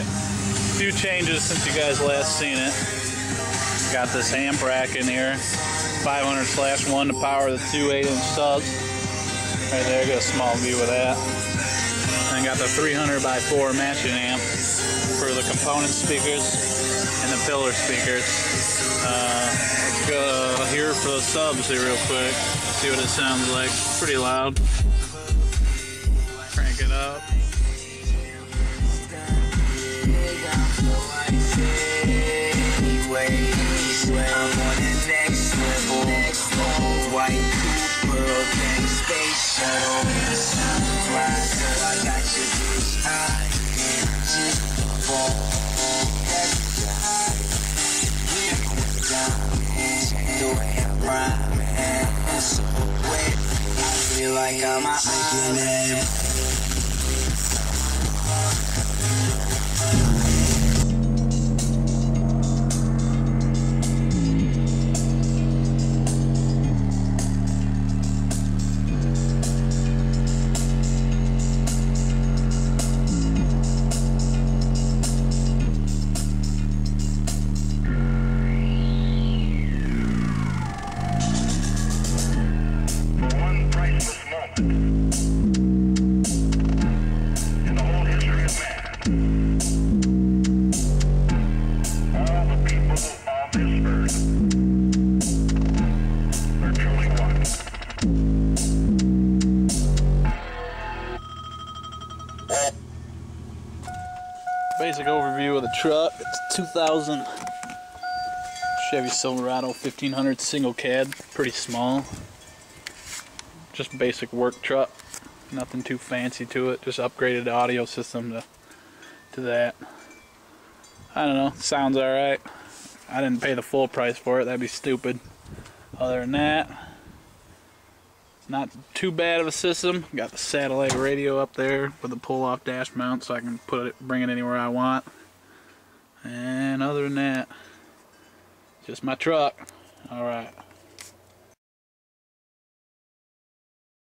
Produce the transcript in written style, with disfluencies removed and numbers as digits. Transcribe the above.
Alright, a few changes since you guys last seen it. Got this amp rack in here, 500/1 to power the two 8-inch subs. Right there, got a small view of that. And got the 300x4 matching amp for the component speakers and the pillar speakers. Let's go here for the subs here real quick. See what it sounds like. Pretty loud. Crank it up. Feel like I'm making it. Basic overview of the truck. It's 2000 Chevy Silverado 1500 single cab, pretty small. Just basic work truck, nothing too fancy to it. Just upgraded the audio system to that. I don't know, sounds alright. I didn't pay the full price for it, that'd be stupid. Other than that, not too bad of a system. Got the satellite radio up there with a pull-off dash mount so I can bring it anywhere I want. And other than that, just my truck. Alright.